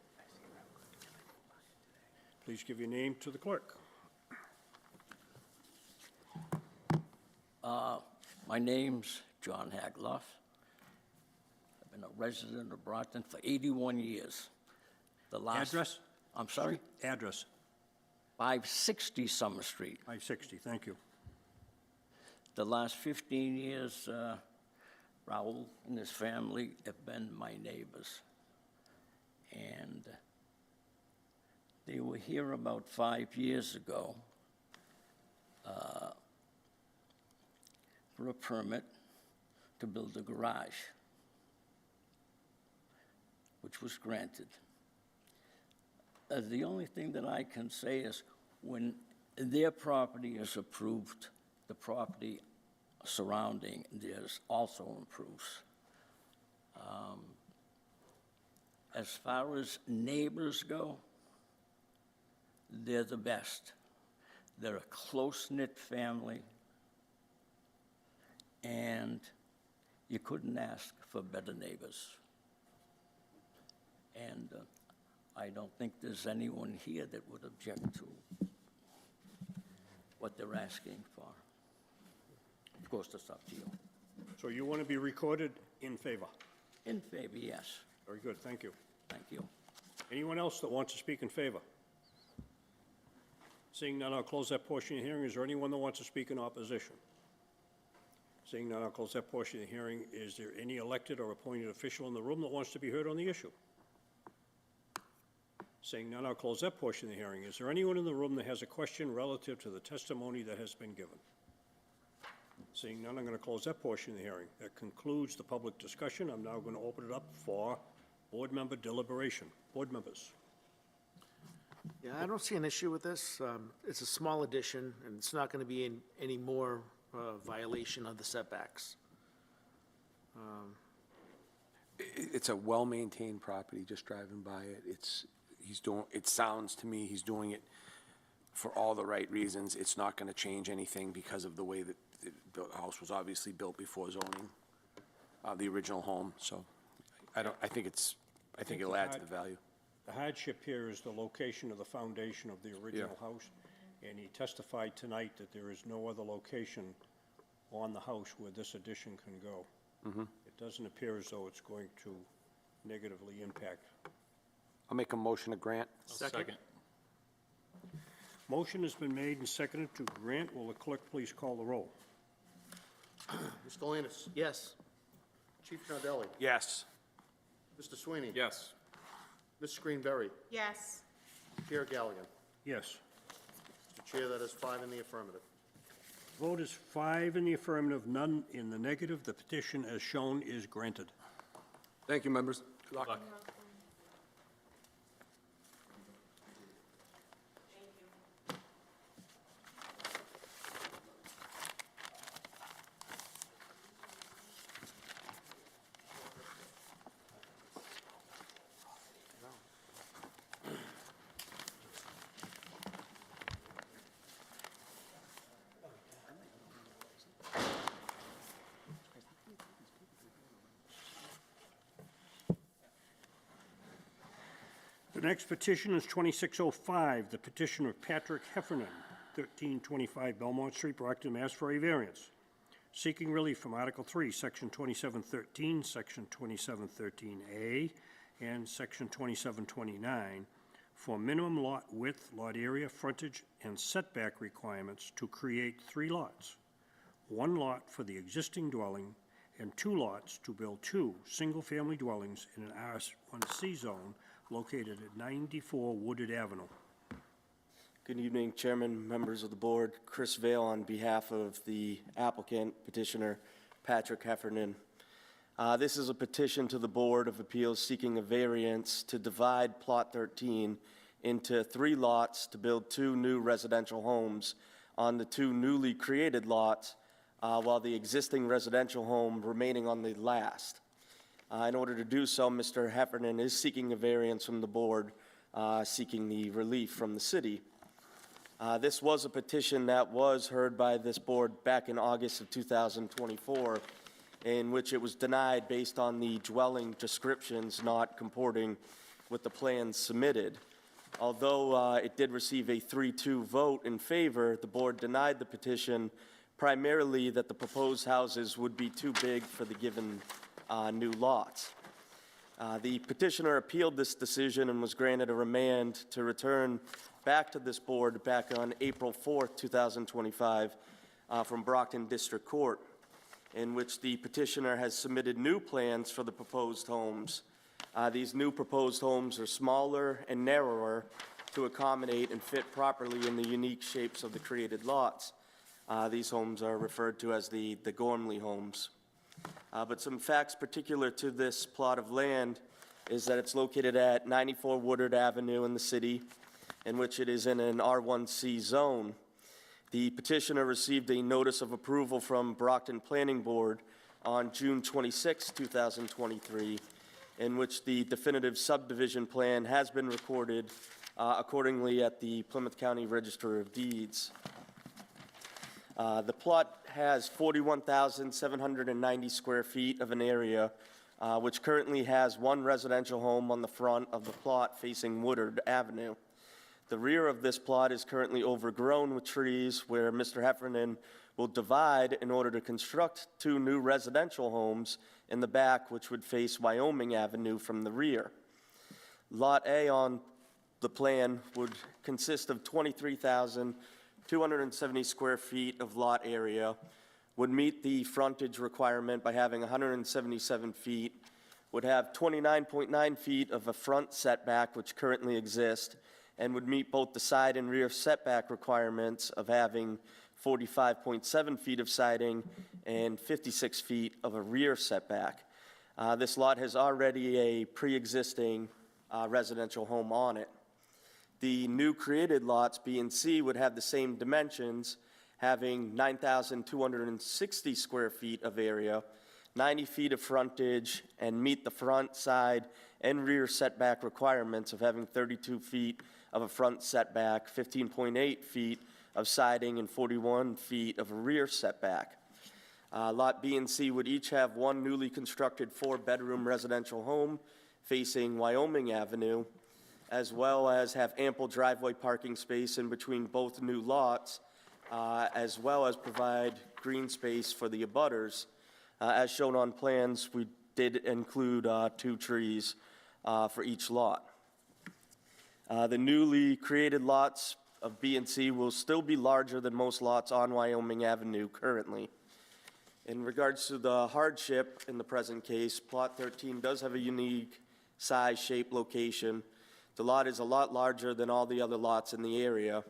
B: Please give your name to the clerk.
K: My name's John Hagloff. I've been a resident of Brockton for 81 years. The last.
B: Address?
K: I'm sorry?
B: Address,
K: 560 Summer Street.
B: 560, thank you.
K: The last 15 years, Raul and his family have been my neighbors. And they were here about 5 years ago for a permit to build a garage, which was granted. The only thing that I can say is when their property is approved, the property surrounding theirs also improves. As far as neighbors go, they're the best. They're a close-knit family, and you couldn't ask for better neighbors. And I don't think there's anyone here that would object to what they're asking for. Of course, it's up to you.
B: So you want to be recorded in favor?
K: In favor, yes.
B: Very good, thank you.
K: Thank you.
B: Anyone else that wants to speak in favor? Seeing none, I'll close that portion of the hearing. Is there anyone that wants to speak in opposition? Seeing none, I'll close that portion of the hearing. Is there any elected or appointed official in the room that wants to be heard on the issue? Seeing none, I'll close that portion of the hearing. Is there anyone in the room that has a question relative to the testimony that has been given? Seeing none, I'm going to close that portion of the hearing. That concludes the public discussion. I'm now going to open it up for board member deliberation. Board members.
I: Yeah, I don't see an issue with this. It's a small addition, and it's not going to be in any more violation of the setbacks.
F: It's a well-maintained property, just driving by it. It sounds to me he's doing it for all the right reasons. It's not going to change anything because of the way that the house was obviously built before zoning, the original home. So I think it'll add to the value.
B: The hardship here is the location of the foundation of the original house, and he testified tonight that there is no other location on the house where this addition can go. It doesn't appear as though it's going to negatively impact.
F: I'll make a motion to grant.
H: Second.
B: Motion has been made and seconded to grant. Will the clerk please call the roll?
G: Mr. Landis.
I: Yes.
G: Chief Nardelli.
F: Yes.
G: Mr. Sweeney.
H: Yes.
G: Ms. Greenberry.
C: Yes.
G: Chair Galligan.
B: Yes.
G: Mr. Chair, that is 5 in the affirmative.
B: Vote is 5 in the affirmative, none in the negative. The petition, as shown, is granted.
J: Thank you, members.
H: Good luck.
B: The next petition is 2605, the petition of Patrick Heffernan, 1325 Belmont Street, Brockton, Mass. For a variance, seeking relief from Article 3, Section 2713, Section 2713A, and Section 2729 for minimum lot width, lot area, frontage, and setback requirements to create 3 lots, 1 lot for the existing dwelling and 2 lots to build 2 single-family dwellings in an R1C zone located at 94 Wooded Avenue.
L: Good evening, Chairman, members of the board. Chris Vale on behalf of the applicant, petitioner Patrick Heffernan. This is a petition to the Board of Appeals seeking a variance to divide Plot 13 into 3 lots to build 2 new residential homes on the 2 newly created lots, while the existing residential home remaining on the last. In order to do so, Mr. Heffernan is seeking a variance from the board, seeking the relief from the city. This was a petition that was heard by this board back in August of 2024, in which it was denied based on the dwelling descriptions not comporting with the plans submitted. Although it did receive a 3-2 vote in favor, the board denied the petition primarily that the proposed houses would be too big for the given new lots. The petitioner appealed this decision and was granted a remand to return back to this board back on April 4th, 2025, from Brockton District Court, in which the petitioner has submitted new plans for the proposed homes. These new proposed homes are smaller and narrower to accommodate and fit properly in the unique shapes of the created lots. These homes are referred to as the Gormley homes. But some facts particular to this plot of land is that it's located at 94 Woodard Avenue in the city, in which it is in an R1C zone. The petitioner received a notice of approval from Brockton Planning Board on June 26, 2023, in which the definitive subdivision plan has been recorded accordingly at the Plymouth County Register of Deeds. The plot has 41,790 square feet of an area, which currently has one residential home on the front of the plot facing Woodard Avenue. The rear of this plot is currently overgrown with trees, where Mr. Heffernan will divide in order to construct 2 new residential homes in the back, which would face Wyoming Avenue from the rear. Lot A on the plan would consist of 23,270 square feet of lot area, would meet the frontage requirement by having 177 feet, would have 29.9 feet of a front setback, which currently exists, and would meet both the side and rear setback requirements of having 45.7 feet of siding and 56 feet of a rear setback. This lot has already a pre-existing residential home on it. The new created lots, B and C, would have the same dimensions, having 9,260 square feet of area, 90 feet of frontage, and meet the front, side, and rear setback requirements of having 32 feet of a front setback, 15.8 feet of siding, and 41 feet of a rear setback. Lot B and C would each have one newly constructed 4-bedroom residential home facing Wyoming Avenue, as well as have ample driveway parking space in between both new lots, as well as provide green space for the abutters. As shown on plans, we did include 2 trees for each lot. The newly created lots of B and C will still be larger than most lots on Wyoming Avenue currently. In regards to the hardship in the present case, Plot 13 does have a unique size, shape, location. The lot is a lot larger than all the other lots in the area.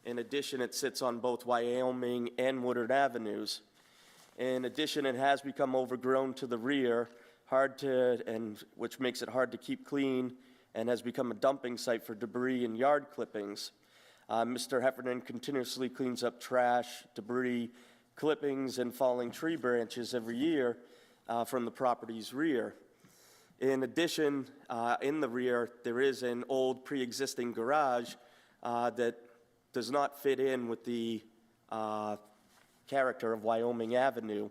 L: In addition, it sits on both Wyoming and Woodard Avenues. In addition, it has become overgrown to the rear, which makes it hard to keep clean, and has become a dumping site for debris and yard clippings. Mr. Heffernan continuously cleans up trash, debris, clippings, and falling tree branches every year from the property's rear. In addition, in the rear, there is an old pre-existing garage that does not fit in with the character of Wyoming Avenue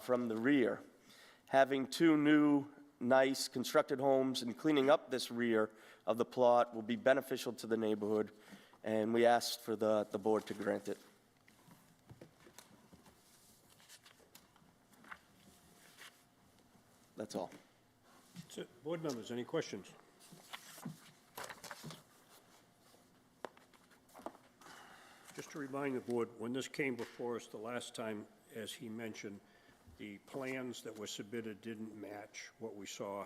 L: from the rear. Having 2 new, nice constructed homes and cleaning up this rear of the plot will be beneficial to the neighborhood, and we ask for the board to grant it. That's all.
B: That's it. Board members, any questions? Just to remind the board, when this came before us the last time, as he mentioned, the plans that were submitted didn't match what we saw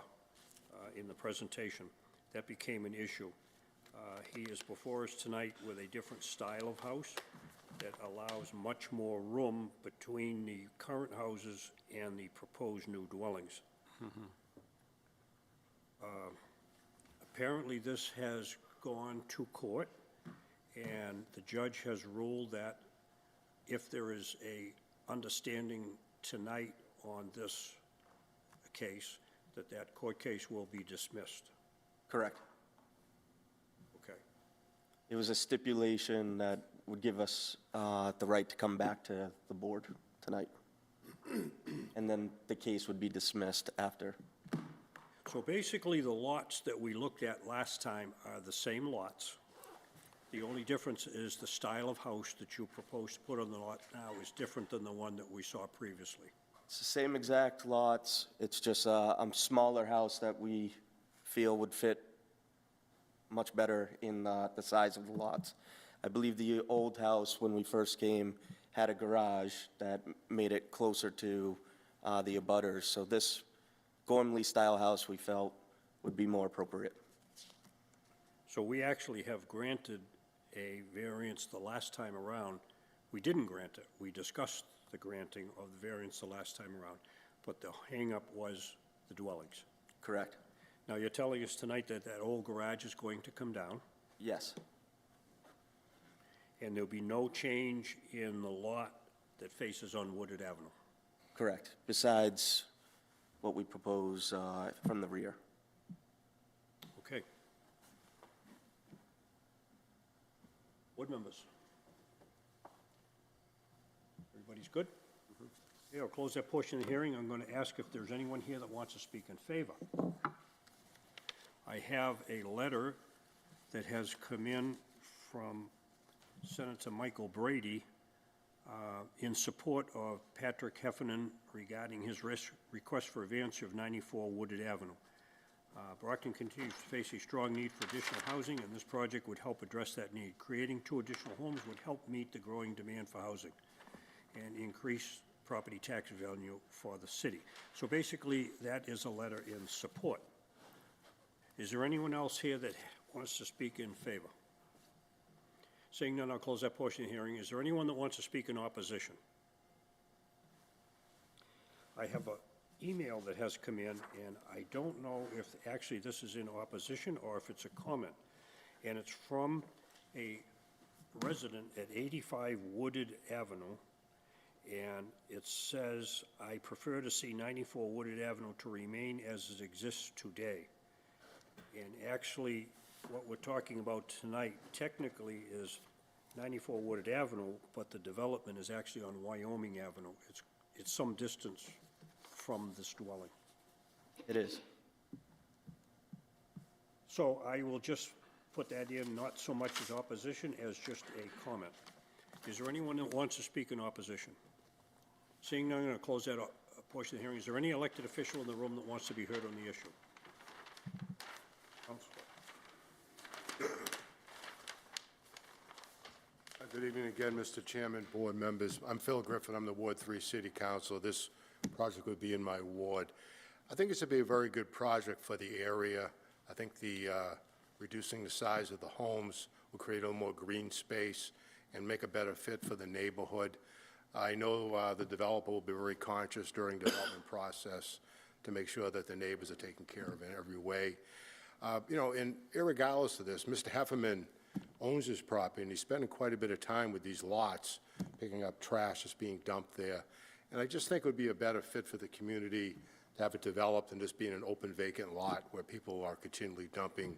B: in the presentation. That became an issue. He is before us tonight with a different style of house that allows much more room between the current houses and the proposed new dwellings. Apparently, this has gone to court, and the judge has ruled that if there is a understanding tonight on this case, that court case will be dismissed.
L: Correct.
B: Okay.
L: It was a stipulation that would give us the right to come back to the board tonight. And then the case would be dismissed after.
B: So basically, the lots that we looked at last time are the same lots. The only difference is the style of house that you propose to put on the lot now is different than the one that we saw previously.
L: It's the same exact lots, it's just a smaller house that we feel would fit much better in the size of the lots. I believe the old house, when we first came, had a garage that made it closer to the abutters. So this Gormley-style house, we felt, would be more appropriate.
B: So we actually have granted a variance the last time around. We didn't grant it. We discussed the granting of the variance the last time around, but the hang-up was the dwellings.
L: Correct.
B: Now, you're telling us tonight that that old garage is going to come down,
L: Yes.
B: And there'll be no change in the lot that faces on Wooded Avenue.
L: Correct, besides what we propose from the rear.
B: Okay. Board members? Everybody's good? Okay, I'll close that portion of the hearing. I'm going to ask if there's anyone here that wants to speak in favor. I have a letter that has come in from Senator Michael Brady in support of Patrick Heffernan regarding his request for a variance of 94 Wooded Avenue. Brockton continues to face a strong need for additional housing, and this project would help address that need. Creating 2 additional homes would help meet the growing demand for housing and increase property tax revenue for the city. So basically, that is a letter in support. Is there anyone else here that wants to speak in favor? Seeing none, I'll close that portion of the hearing. Is there anyone that wants to speak in opposition? I have an email that has come in, and I don't know if actually this is in opposition or if it's a comment. And it's from a resident at 85 Wooded Avenue, and it says, "I prefer to see 94 Wooded Avenue to remain as it exists today." And actually, what we're talking about tonight technically is 94 Wooded Avenue, but the development is actually on Wyoming Avenue. It's some distance from this dwelling.
L: It is.
B: So I will just put that in, not so much as opposition as just a comment. Is there anyone that wants to speak in opposition? Seeing none, I'm going to close that portion of the hearing. Is there any elected official in the room that wants to be heard on the issue? Councilor.
G: Good evening again, Mr. Chairman, board members. I'm Phil Griffin. I'm the Ward 3 City Councilor. This project would be in my ward. I think this would be a very good project for the area. I think the reducing the size of the homes will create a little more green space and make a better fit for the neighborhood. I know the developer will be very conscious during the development process to make sure that the neighbors are taken care of in every way. You know, and irregardless of this, Mr. Heffernan owns his property, and he's spending quite a bit of time with these lots, picking up trash that's being dumped there. And I just think it would be a better fit for the community to have it developed than just being an open vacant lot where people are continually dumping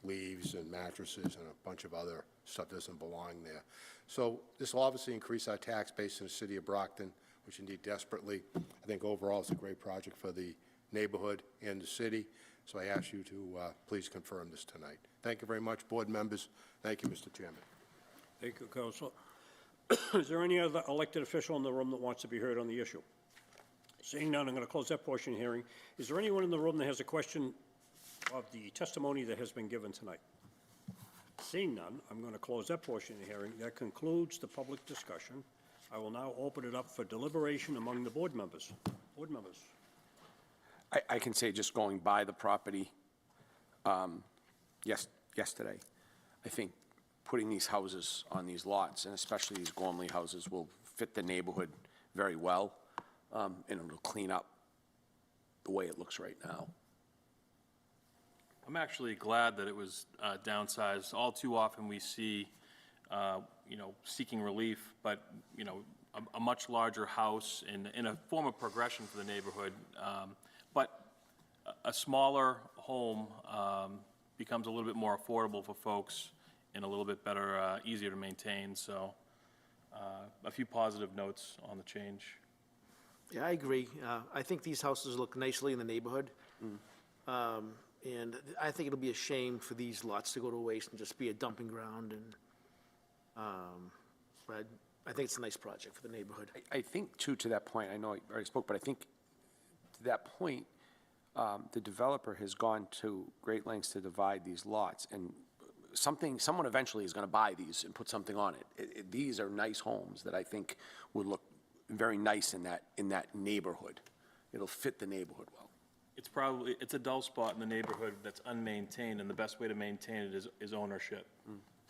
G: leaves and mattresses and a bunch of other stuff that doesn't belong there. So this will obviously increase our tax base in the city of Brockton, which we need desperately. I think overall it's a great project for the neighborhood and the city. So I ask you to please confirm this tonight. Thank you very much, board members. Thank you, Mr. Chairman.
B: Thank you, Councilor. Is there any other elected official in the room that wants to be heard on the issue? Seeing none, I'm going to close that portion of the hearing. Is there anyone in the room that has a question of the testimony that has been given tonight? Seeing none, I'm going to close that portion of the hearing. That concludes the public discussion. I will now open it up for deliberation among the board members. Board members.
F: I can say, just going by the property yesterday, I think putting these houses on these lots, and especially these Gormley houses, will fit the neighborhood very well, and it'll clean up the way it looks right now.
H: I'm actually glad that it was downsized. All too often we see, seeking relief, but, a much larger house in a form of progression for the neighborhood. But a smaller home becomes a little bit more affordable for folks and a little bit better, easier to maintain. So a few positive notes on the change.
I: Yeah, I agree. I think these houses look nicely in the neighborhood. And I think it'll be a shame for these lots to go to waste and just be a dumping ground. And but I think it's a nice project for the neighborhood.
F: I think, too, to that point, I know I already spoke, but I think to that point, the developer has gone to great lengths to divide these lots, and someone eventually is going to buy these and put something on it. These are nice homes that I think would look very nice in that neighborhood. It'll fit the neighborhood well.
H: It's a dull spot in the neighborhood that's unmaintained, and the best way to maintain it is ownership.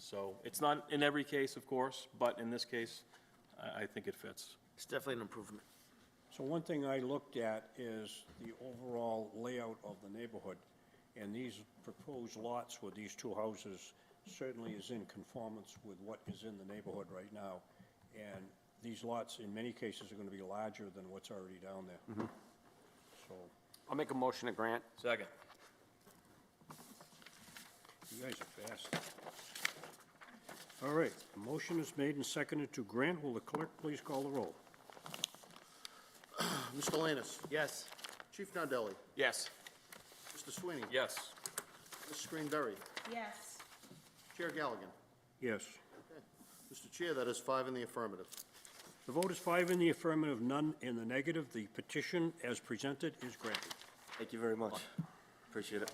H: So it's not in every case, of course, but in this case, I think it fits.
I: It's definitely an improvement.
B: So one thing I looked at is the overall layout of the neighborhood, and these proposed lots with these two houses certainly is in conformance with what is in the neighborhood right now. And these lots, in many cases, are gonna be larger than what's already down there. So,
F: I'll make a motion to grant.
H: Second.
B: you guys are fast. All right, a motion is made and seconded to grant. Will the clerk please call the roll?
M: Mr. Lannis.
I: Yes.
M: Chief Nardelli.
F: Yes.
M: Mr. Sweeney.
H: Yes.
M: Ms. Greenberry.
C: Yes.
M: Chair Galligan.
B: Yes.
M: Mr. Chair, that is 5 in the affirmative.
B: The vote is 5 in the affirmative, none in the negative. The petition, as presented, is granted.
L: Thank you very much. Appreciate it.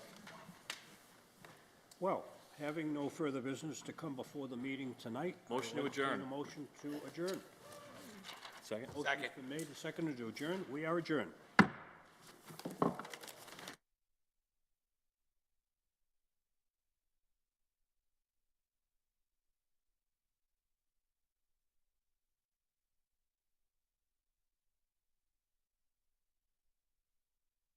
B: Well, having no further business to come before the meeting tonight.
H: Motion to
B: I will entertain
H: adjourn.
B: a motion to adjourn.
H: Second.
B: Motion's been made and seconded to adjourn. We are adjourned.